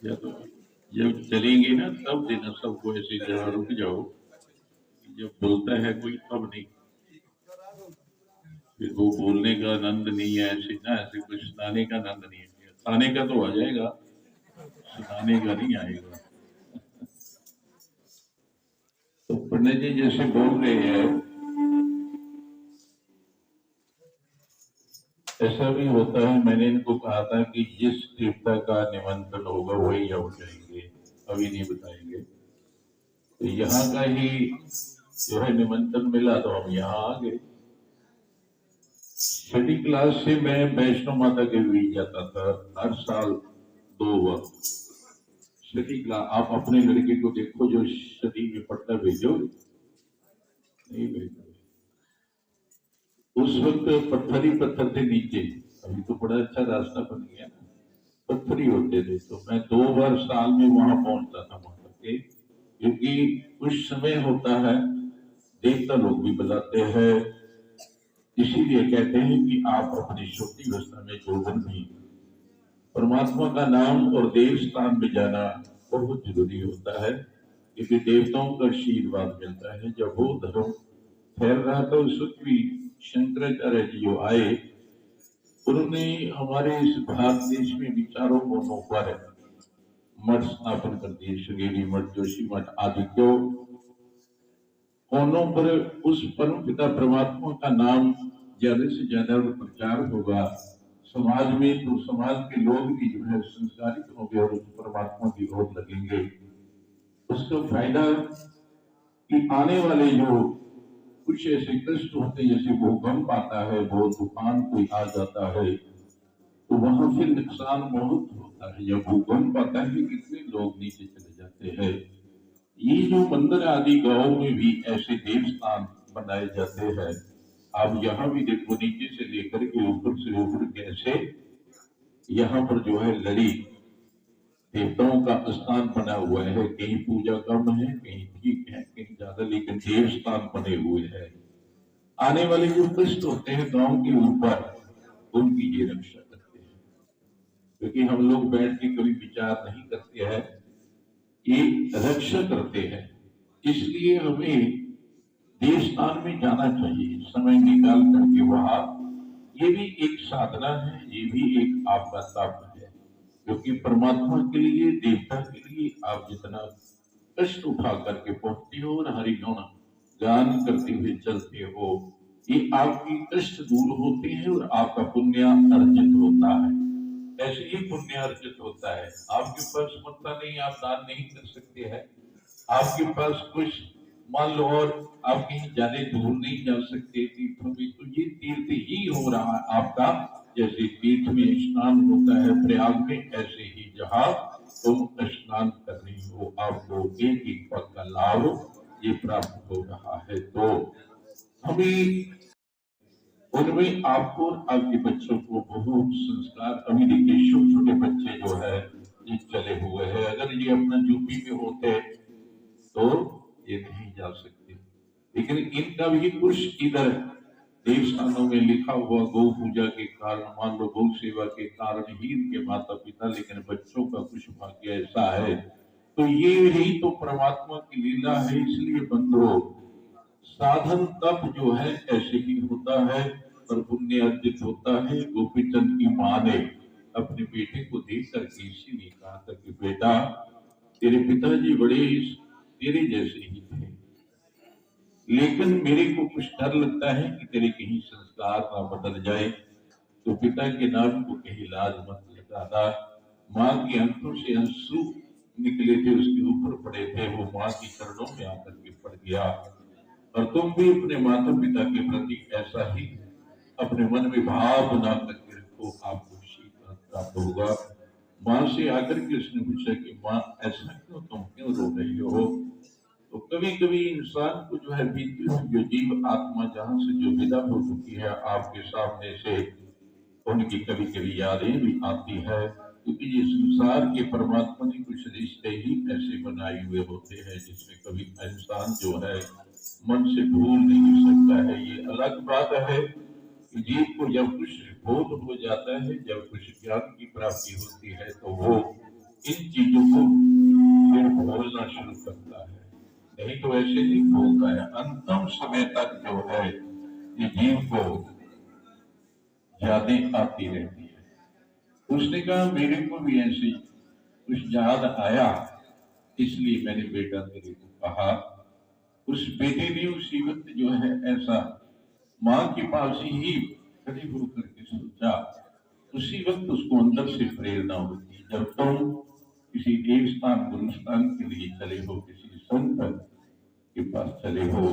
या तो जब चलेंगे ना तब देना सबको, ऐसी जगह रुक जाओ। जब बोलता है कोई तब नहीं, फिर वो बोलने का आनंद नहीं है, ऐसे ना, ऐसे कुछ सुनाने का आनंद नहीं है। खाने का तो आ जाएगा, सुनाने का नहीं आएगा। तो पंडित जी जैसे बोल रहे हैं, ऐसा भी होता है। मैंने इनको कहा था कि जिस देवता का निमंत्रण होगा वही हम जाएंगे, अभी नहीं बताएंगे। तो यहाँ का ही जो है निमंत्रण मिला तो हम यहाँ आ गए। छठी क्लास से मैं वैष्णो माता के बीच जाता था हर साल 2 बार। छठी क्लास आप अपने लड़के को देखो जो छठी में पढ़ता, भेजो नहीं भेजो। उस वक्त पत्थर ही पत्थर थे नीचे, अभी तो बड़ा अच्छा रास्ता बन गया ना, पत्थर ही होते थे। तो मैं 2 बार साल में वहां पहुंचता था माता के, क्योंकि कुछ समय होता है देवता लोग भी बुलाते हैं। इसीलिए कहते हैं कि आप अपनी छोटी अवस्था में जोगन भी परमात्मा का नाम और देव स्थान में जाना बहुत जरूरी होता है, क्योंकि देवताओं का आशीर्वाद मिलता है। जब वो धर्म फैल रहा था उस वक्त भी शंकराचार्य जी जो आए, उन्होंने हमारे इस भारत देश में विचारों कोनों पर मठ स्थापन कर दिए। श्रृंगेरी मठ, जोशी मठ आदि क्यों कोनों पर उस परम पिता परमात्मा का नाम ज्यादा से ज्यादा प्रचार होगा समाज में, तो समाज के लोग भी जो है संस्कारित होंगे और उस परमात्मा की ओर लगेंगे। उसका फायदा कि आने वाले जो कुछ ऐसे कष्ट होते हैं, जैसे भूकंप आता है, वो तूफान कोई आ जाता है, तो वहां फिर नुकसान बहुत होता है। जब भूकंप आता है कितने लोग नीचे चले जाते हैं। ये जो मंदिर आदि गांव में भी ऐसे देव स्थान बनाए जाते हैं। आप यहाँ भी देखो, नीचे से लेकर के ऊपर से ऊपर कैसे यहाँ पर जो है लड़ी देवताओं का स्थान बना हुआ है। कहीं पूजा कम है, कहीं ठीक है, कहीं ज्यादा, लेकिन देव स्थान बने हुए हैं। आने वाले जो कष्ट होते हैं गांव के ऊपर, उनकी ये रक्षा करते हैं। क्योंकि हम लोग बैठ के कभी विचार नहीं करते हैं, ये रक्षा करते हैं। इसलिए हमें देव स्थान में जाना चाहिए, समय निकाल करके वहां। ये भी एक साधना है, ये भी एक आपका तप है। क्योंकि परमात्मा के लिए, देवता के लिए आप जितना कष्ट उठा करके पहुंचते हो और हरिगुण गान करते हुए चलते हो, ये आपकी कष्ट दूर होते हैं और आपका पुण्य अर्जित होता है। ऐसे ही पुण्य अर्जित होता है। आपके पास क्षमता नहीं, आप दान नहीं कर सकते हैं। आपके पास कुछ मान लो और आप कहीं ज्यादा दूर नहीं जा सकते तीर्थों में, तो ये तीर्थ ही हो रहा है आपका। जैसे तीर्थ में स्नान होता है प्रयाग में, ऐसे ही जहाँ तुम स्नान कर रही हो आपको एक एक पद का लाभ ये प्राप्त हो रहा है। तो हमें उनमें आपको और आपके बच्चों को बहुत संस्कार, अभी देखिए छोटे छोटे बच्चे जो है ये चले हुए हैं, अगर ये अपना यूपी में होते तो ये नहीं जा सकते। लेकिन इनका भी कुछ इधर देव स्थानों में लिखा हुआ गौ पूजा के कारण, मान लो गौ सेवा के कारण ही इनके माता पिता, लेकिन बच्चों का कुछ भाग्य ऐसा है। तो ये ही तो परमात्मा की लीला है। इसलिए बंधुओं, साधन तप जो है ऐसे ही होता है और पुण्य अर्जित होता है। गोपीचंद की माँ ने अपने बेटे को देख करके इसीलिए कहा था कि बेटा, तेरे पिताजी बड़े तेरे जैसे ही थे, लेकिन मेरे को कुछ डर लगता है कि तेरे कहीं संस्कार ना बदल जाए, तो पिता के नाम को कहीं लाज मत लगाना। माँ के आंखों से आंसू निकले थे, उसके ऊपर पड़े थे, वो माँ के चरणों में आकर के पड़ गया। और तुम भी अपने माता पिता के प्रति ऐसा ही अपने मन में भाव बना करके रखो, आपको शीतल प्राप्त होगा। माँ से आकर के उसने पूछा कि माँ ऐसा क्यों, तुम क्यों रो रही हो? तो कभी कभी इंसान को जो है बीती हुई जो जीव आत्मा जहां से जो विदा हो चुकी है आपके सामने से, उनकी कभी कभी यादें भी आती है। क्योंकि ये संसार के परमात्मा ने कुछ रिश्ते ही ऐसे बनाए हुए होते हैं जिसमें कभी इंसान जो है मन से भूल नहीं सकता है। ये अलग बात है कि जीव को जब कुछ बोध हो जाता है, जब कुछ ज्ञान की प्राप्ति होती है, तो वो इन चीजों को फिर बोलना शुरू करता है, नहीं तो ऐसे नहीं बोलता है। अंतिम समय तक जो है ये जीव को यादें आती रहती है। उसने कहा मेरे को भी ऐसे कुछ याद आया, इसलिए मैंने बेटा तेरे को कहा। उस बेटे ने उसी वक्त जो है ऐसा माँ के पास ही खड़े होकर के सोचा। उसी वक्त उसको अंदर से प्रेरणा होती, जब तुम किसी देव स्थान गुरु स्थान के लिए चले हो, किसी संत के पास चले हो,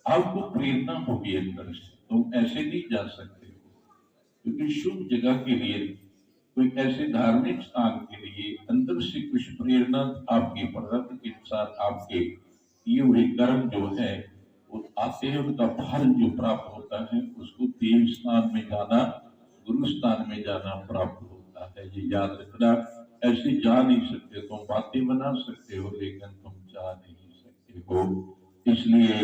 आपको प्रेरणा होगी अंदर से, तुम ऐसे नहीं जा सकते हो। क्योंकि शुभ जगह के लिए, कोई ऐसे धार्मिक स्थान के लिए अंदर से कुछ प्रेरणा आपकी प्रारब्ध के अनुसार आपके किए हुए कर्म जो है वो आते हैं, उनका फल जो प्राप्त होता है उसको देव स्थान में जाना, गुरु स्थान में जाना प्राप्त होता है। ये याद रखना। ऐसे जा नहीं सकते, तुम बातें बना सकते हो लेकिन तुम जा नहीं सकते हो। इसलिए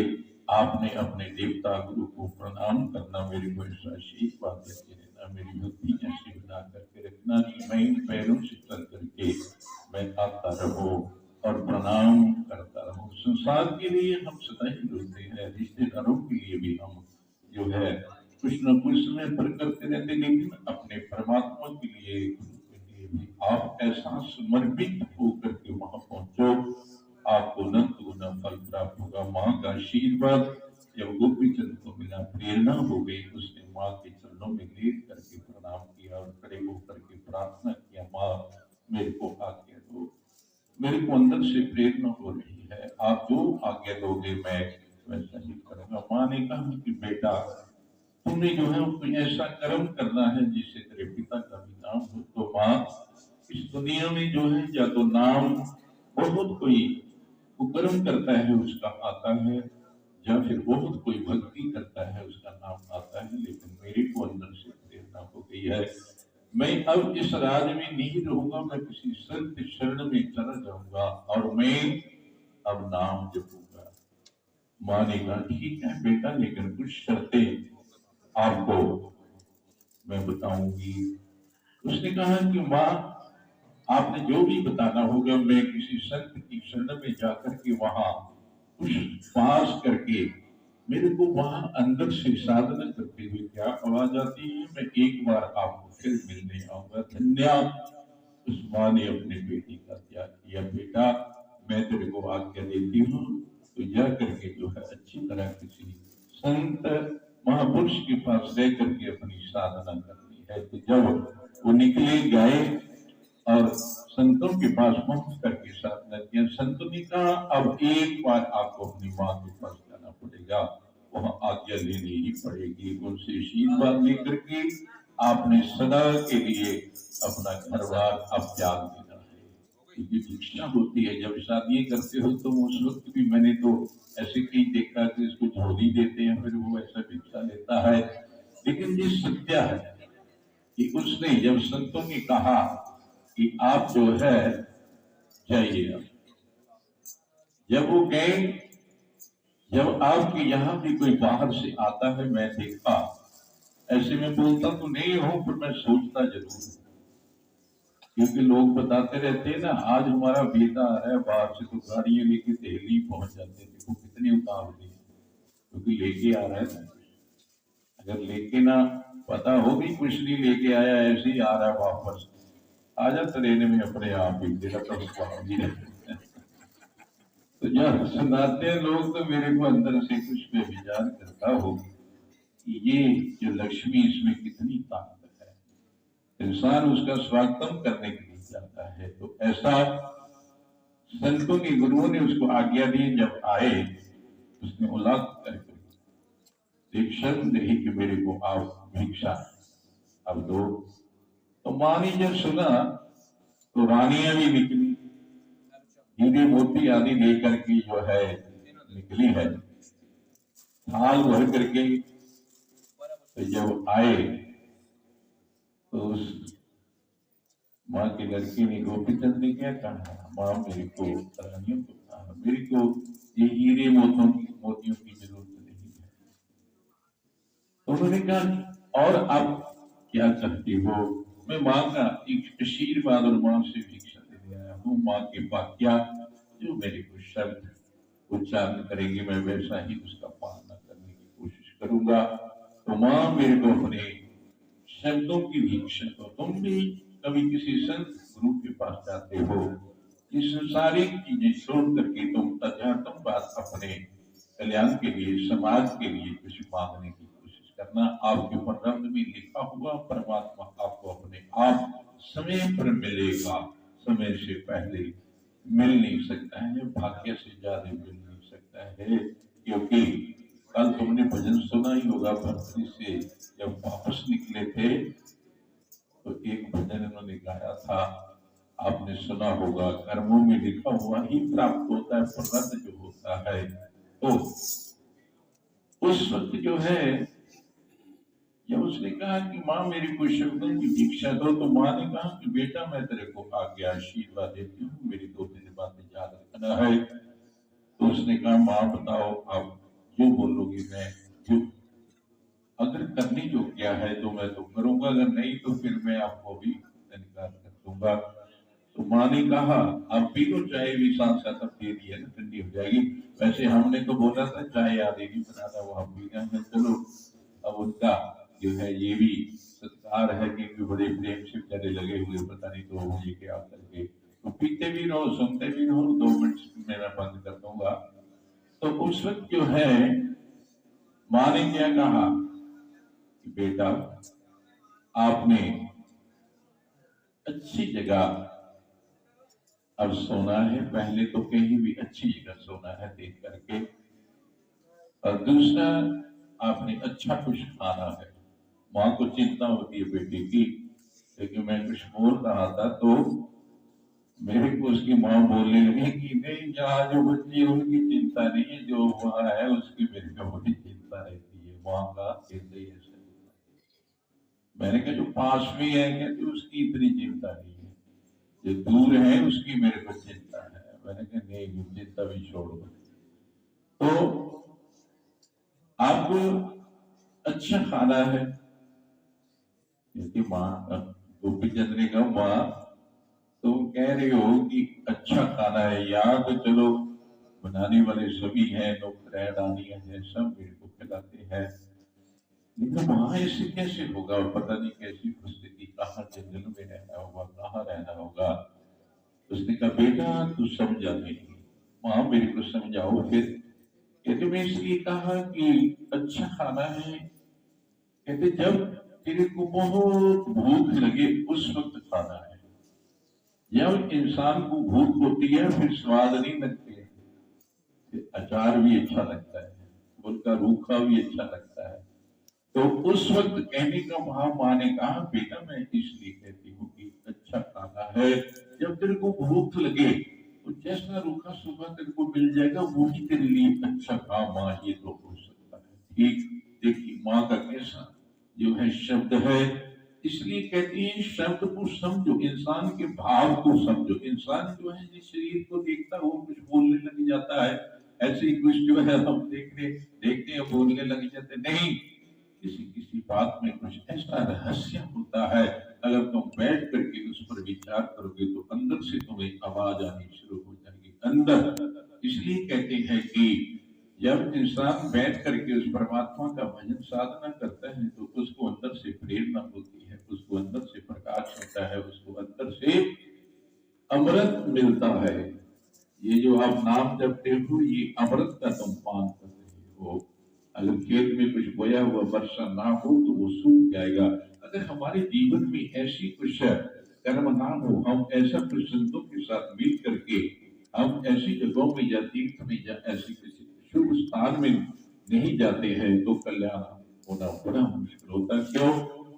आपने अपने देवता गुरु को प्रणाम करना, मेरे को ऐसा आशीर्वाद देते रहना, मेरी बुद्धि ऐसी बना करके रखना कि मैं इन पैरों से चल करके मैं आता रहूं और प्रणाम करता रहूं। संसार के लिए हम सदा ही रोते हैं, रिश्तेदारों के लिए भी हम जो है कुछ न कुछ समय पर करते रहते, लेकिन अपने परमात्मा के लिए, गुरु के लिए भी आप ऐसा समर्पित होकर के वहां पहुंचो, आपको अनंत गुना फल प्राप्त होगा। माँ का आशीर्वाद जब गोपी चंद को मिला, प्रेरणा हो गई, उसने माँ के चरणों में लेट करके प्रणाम किया और खड़े होकर के प्रार्थना किया, माँ मेरे को आज्ञा दो, मेरे को अंदर से प्रेरणा हो रही है, आप जो आज्ञा दोगे मैं वैसा ही करूंगा। माँ ने कहा कि बेटा तुमने जो है कोई ऐसा कर्म करना है जिससे तेरे पिता का भी नाम हो। तो माँ इस दुनिया में जो है या तो नाम बहुत कोई कुकर्म करता है उसका आता है, या फिर बहुत कोई भक्ति करता है उसका नाम आता है, लेकिन मेरे को अंदर से प्रेरणा हो गई है, मैं अब इस राज में नहीं रहूंगा, मैं किसी संत शरण में चला जाऊंगा और मैं अब नाम जपूंगा। माँ ने कहा ठीक है बेटा, लेकिन कुछ शर्तें आपको मैं बताऊंगी। उसने कहा कि माँ आपने जो भी बताना होगा, मैं किसी संत की शरण में जाकर के वहां कुछ पास करके मेरे को वहां अंदर से साधना करते हुए क्या आवाज आती है, मैं एक बार आपको फिर मिलने आऊंगा। धन्या उस माँ ने अपने बेटी का त्याग किया। बेटा मैं तेरे को आज्ञा देती हूँ, तो जा करके जो है अच्छी तरह किसी संत महापुरुष के पास रह करके अपनी साधना करनी है। तो जब वो निकले गए और संतों के पास पहुंच करके साधना किया, संतों ने कहा अब एक बार आपको अपनी माँ के पास जाना पड़ेगा, वहां आज्ञा लेनी ही पड़ेगी, उनसे आशीर्वाद लेकर के आपने सदा के लिए अपना घर बार अब त्याग देना है। क्योंकि दीक्षा होती है, जब शादी करते हो तो उस वक्त भी मैंने तो ऐसे कहीं देखा कि इसको झोली देते हैं, फिर वो ऐसा भिक्षा लेता है। लेकिन ये सत्य है कि उसने जब संतों ने कहा कि आप जो है जाइए, जब वो गए, जब आपके यहाँ भी कोई बाहर से आता है, मैं देखा, ऐसे में बोलता तो नहीं हूं पर मैं सोचता जरूर हूं, क्योंकि लोग बताते रहते हैं ना, आज हमारा बेटा आ रहा है बाहर से, तो गाड़ियां लेके दिल्ली पहुंच जाते हैं, देखो कितनी उतावली है, क्योंकि लेके आ रहा है ना। अगर लेके ना पता हो भी कुछ नहीं लेके आया, ऐसे ही आ रहा है वापस, आजा ट्रेन में अपने आप ही तेरा तो रहते। तो जब सुनाते हैं लोग तो मेरे को अंदर से कुछ पे विचार करता हो कि ये जो लक्ष्मी, इसमें कितनी ताकत है, इंसान उसका स्वागतम करने के लिए जाता है। तो ऐसा संतों के गुरुओं ने उसको आज्ञा दी, जब आए उसने उलाद करके एक शर्त नहीं कि मेरे को आप भिक्षा अब दो। तो माँ ने जब सुना तो रानियां भी निकली, हीरे मोती आदि लेकर के जो है निकली है, थाल भर करके। तो जब आए तो उस माँ की लड़की ने, गोपीचंद ने क्या कहा, माँ मेरे को रानियों को कहा, मेरे को ये हीरे मोतियों की जरूरत नहीं है। तो उन्होंने कहा और आप क्या चाहती हो? मैं माँ का एक आशीर्वाद और माँ से भिक्षा करके आया हूँ। माँ की वाक्या जो मेरे को शब्द उच्चारण करेंगे मैं वैसा ही उसका पालना करने की कोशिश करूंगा। तो माँ मेरे को अपने शब्दों की भिक्षा दो। तुम भी कभी किसी संत गुरु के पास जाते हो, इस संसारिक चीजें छोड़ करके तुम अध्यात्म बात अपने कल्याण के लिए, समाज के लिए कुछ मांगने की कोशिश करना। आपके प्रारब्ध में लिखा हुआ परमात्मा आपको अपने आप समय पर मिलेगा। समय से पहले मिल नहीं सकता है, भाग्य से ज्यादा मिल नहीं सकता है। क्योंकि कल तुमने भजन सुना ही होगा, भक्ति से जब वापस निकले थे तो एक भजन उन्होंने गाया था, आपने सुना होगा, कर्मों में लिखा हुआ ही प्राप्त होता है, प्रारब्ध जो होता है। तो उस वक्त जो है जब उसने कहा कि माँ मेरी को शब्दों की दीक्षा दो, तो माँ ने कहा कि बेटा मैं तेरे को आगे आशीर्वाद देती हूँ, मेरी 2-3 बातें याद रखना है। तो उसने कहा माँ बताओ, आप जो बोलोगी मैं जो अगर करने जो क्या है तो मैं तो करूंगा, अगर नहीं तो फिर मैं आपको भी इनकार कर दूंगा। तो माँ ने कहा आप पी लो चाय, भी साथ साथ अब दे दी है ना, ठंडी हो जाएगी। वैसे हमने तो बोला था चाय आधे नहीं बनाना, वो हम पी रहे हैं। चलो अब उनका जो है ये भी सत्कार है कि बड़े प्रेम से बेचारे लगे हुए, पता नहीं तो मुझे क्या करके। तो पीते भी रहो, सुनते भी रहो, 2 मिनट में मैं बंद कर दूंगा। तो उस वक्त जो है माँ ने क्या कहा कि बेटा आपने अच्छी जगह अब सोना है, पहले तो कहीं भी अच्छी जगह सोना है देख करके, और दूसरा आपने अच्छा कुछ खाना है। माँ को चिंता होती है बेटे की, लेकिन मैं कुछ बोल रहा था तो मेरे को उसकी माँ बोलने लगी कि नहीं, जहाँ जो बच्ची है उनकी चिंता नहीं है, जो वहाँ है उसकी मेरे को बड़ी चिंता रहती है। माँ का हृदय ऐसा। मैंने कहा जो पास में है कहते उसकी इतनी चिंता नहीं है, जो दूर है उसकी मेरे को चिंता है। मैंने कहा नहीं, चिंता भी छोड़ो। तो आपको अच्छा खाना है, क्योंकि माँ गोपी चंद्र ने कहा माँ तुम कह रहे हो कि अच्छा खाना है, यहाँ तो चलो बनाने वाले सभी हैं, नौकरानियां हैं, सब मेरे को खिलाते हैं, लेकिन वहां ऐसे कैसे होगा? पता नहीं कैसी परिस्थिति, कहाँ जंगल में रहना होगा, कहाँ रहना होगा। उसने कहा बेटा तू समझा नहीं। माँ मेरे को समझाओ फिर। कहते मैं इसलिए कहा कि अच्छा खाना है, कहते जब तेरे को बहुत भूख लगे उस वक्त खाना है। जब इंसान को भूख होती है फिर स्वाद नहीं लगते है, अचार भी अच्छा लगता है, उनका रूखा भी अच्छा लगता है। तो उस वक्त कहने का वहां माँ ने कहा बेटा मैं इसलिए कहती हूँ कि अच्छा खाना है, जब तेरे को भूख लगे तो जैसा रूखा सुबह तेरे को मिल जाएगा वो ही तेरे लिए अच्छा खा माँ, ये तो हो सकता है। ठीक देखिए माँ का कैसा जो है शब्द है, इसलिए कहती है शब्द को समझो, इंसान के भाव को समझो। इंसान जो है जिस शरीर को देखता है वो कुछ बोलने लग जाता है, ऐसे ही कुछ जो है हम देखते हैं बोलने लग जाते नहीं। किसी किसी बात में कुछ ऐसा रहस्य होता है, अगर तुम बैठ करके उस पर विचार करोगे तो अंदर से तुम्हें आवाज आनी शुरू हो जाएगी अंदर। इसलिए कहते हैं कि जब इंसान बैठ करके उस परमात्मा का भजन साधना करता है तो उसको अंदर से प्रेरणा होती है, उसको अंदर से प्रकाश होता है, उसको अंदर से अमृत मिलता है। ये जो आप नाम जपते हो ये अमृत का तुम पान कर रहे हो। अगर खेत में कुछ बोया हुआ वर्षा ना हो तो वो सूख जाएगा। अगर हमारे जीवन में ऐसी कुछ कर्म ना हो, हम ऐसा कुछ संतों के साथ मिल करके हम ऐसी जगहों में या तीर्थ में या ऐसी किसी शुभ स्थान में नहीं जाते हैं तो कल्याण होना बड़ा मुश्किल होता है। क्यों?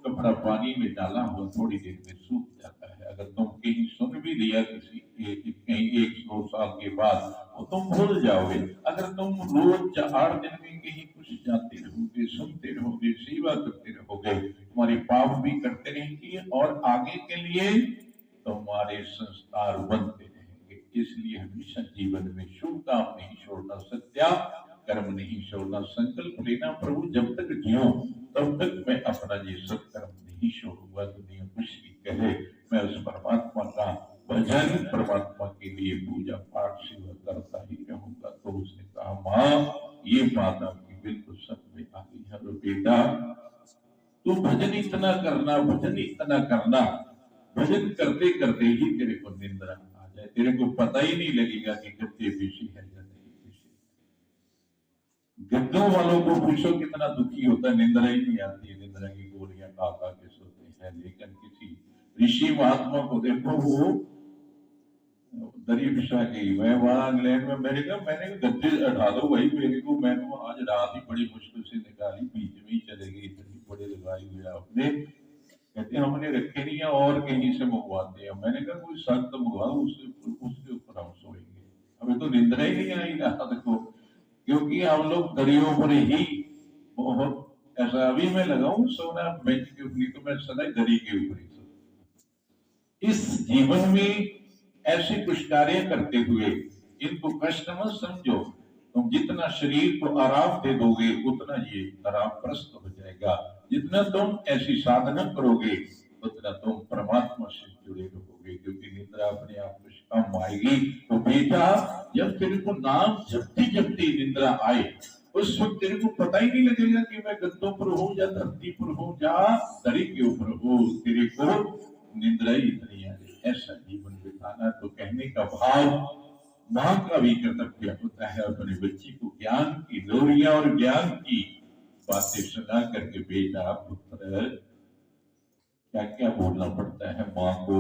कपड़ा पानी में डाला हुआ थोड़ी देर में सूख जाता है। अगर तुम कहीं सुन भी लिया किसी कहीं 1-2 साल के बाद तो तुम भूल जाओगे। अगर तुम रोज 4 दिन में कहीं कुछ जाते रहोगे, सुनते रहोगे, सेवा करते रहोगे, तुम्हारे पाप भी करते रहेंगे और आगे के लिए तुम्हारे संस्कार बनते रहेंगे। इसलिए हमेशा जीवन में शुभ काम नहीं छोड़ना, सत्या कर्म नहीं छोड़ना, संकल्प लेना प्रभु जब तक जियो तब तक मैं अपना ये सत्कर्म नहीं छोड़ूंगा। दुनिया कुछ भी कहे मैं उस परमात्मा का भजन माँ ये बात आपकी बिल्कुल समझ में आ गई है। और बेटा तू भजन इतना करना, भजन इतना करना, भजन करते करते ही तेरे को निंद्रा आ जाए, तेरे को पता ही नहीं लगेगा कि गद्दे पेशी है या नहीं पेशी। गद्दों वालों को पूछो कितना दुखी होता है, निंद्रा ही नहीं आती है, निंद्रा की गोलियां खा खा के सोते हैं। लेकिन किसी ऋषि महात्मा को देखो, वो दरी बिछा गई, मैं वहां इंग्लैंड में, मैंने कहा गद्दे हटा दो भाई मेरे को, मैं तो आज रात ही बड़ी मुश्किल से निकाली, बीच में ही चले गई, इतनी बड़े लगाई हुई आपने। कहते हमने रखे नहीं है और कहीं से मंगवाते हैं। मैंने कहा कोई सख्त मंगवाओ, उसके ऊपर हम सोएंगे, हमें तो निंद्रा ही नहीं आई रात को, क्योंकि हम लोग दरियों पर ही बहुत ऐसा। अभी मैं लगाऊं सोना बेंच के ऊपर, तो मैं सदा दरी के ऊपर ही सोता। इस जीवन में ऐसे कुछ कार्य करते हुए इनको कष्ट मत समझो। तुम जितना शरीर को आराम दे दोगे उतना ये आराम प्रस्त हो जाएगा। जितना तुम ऐसी साधना करोगे उतना तुम परमात्मा से जुड़े रहोगे, क्योंकि निद्रा अपने आप कुछ कम आएगी। तो बेटा जब तेरे को नाम जपती जपती निद्रा आए, उस वक्त तेरे को पता ही नहीं लगेगा कि मैं गद्दों पर हूँ या धरती पर हूँ या दरी के ऊपर हूँ, तेरे को निद्रा ही इतनी आ जाए। ऐसा जीवन बिताना। तो कहने का भाव, मां का भी कर्तव्य होता है अपने बच्ची को ज्ञान की लोरियां और ज्ञान की बातें सुना करके बेटा पुत्र क्या क्या बोलना पड़ता है माँ को।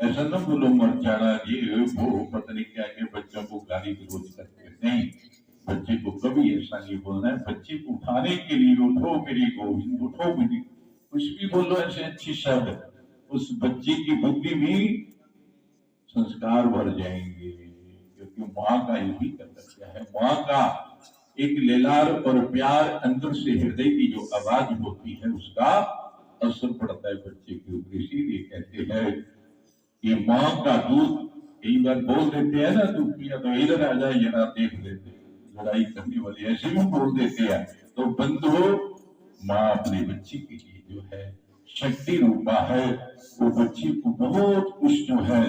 ऐसा ना बोलो मर जाना ये वो पता नहीं क्या क्या बच्चों को गाली गलौज करते, नहीं, बच्चे को कभी ऐसा नहीं बोलना है। बच्चे को उठाने के लिए उठो मेरी गोविंद, उठो मेरी, कुछ भी बोलो ऐसे अच्छी शब्द, उस बच्चे की बुद्धि में संस्कार भर जाएंगे। क्योंकि माँ का यही कर्तव्य है। माँ का एक लेलार और प्यार अंदर से हृदय की जो आवाज होती है उसका असर पड़ता है बच्चे के ऊपर। इसीलिए कहते हैं कि माँ का दूध, कई बार बोल देते हैं ना दूध पिया तो इधर आ जाए जरा देख लेते, लड़ाई करने वाले ऐसे भी बोल देते हैं। तो बंधुओं, माँ अपने बच्चे के लिए जो है शक्ति रूपा है, वो बच्चे को बहुत कुछ जो है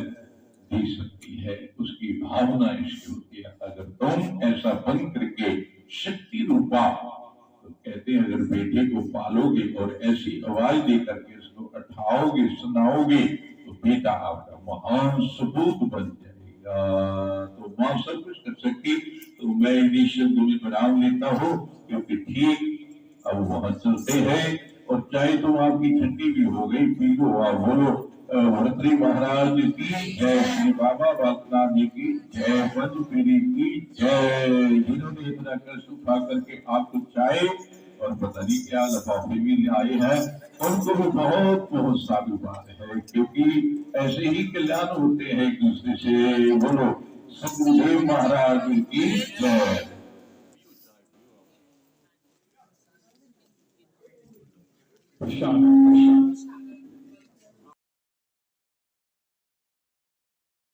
दे सकती है। उसकी भावना इसकी होती है। अगर तुम ऐसा बन करके शक्ति रूपा, तो कहते हैं अगर बेटे को पालोगे और ऐसी आवाज दे करके उसको उठाओगे सुनाओगे तो बेटा आपका महान सपूत बन जाएगा। तो मां सब कुछ कर सकती। तो मैं इन्हीं शब्दों में विराम लेता हूँ, क्योंकि ठीक अब वहां चलते हैं। और चाहे तो आपकी ठंडी भी हो गई, पी लो आप, बोलो भरतरी महाराज की जय, श्री बाबा बालनाथ जी की जय, पंचपीरी की जय। जिन्होंने इतना कष्ट उठा करके आपको चाहे और पता नहीं क्या लफाफे भी आए हैं, उनको भी बहुत बहुत साधुवाद है, क्योंकि ऐसे ही कल्याण होते हैं एक दूसरे से। बोलो सतगुरुदेव महाराज की जय। प्रशांत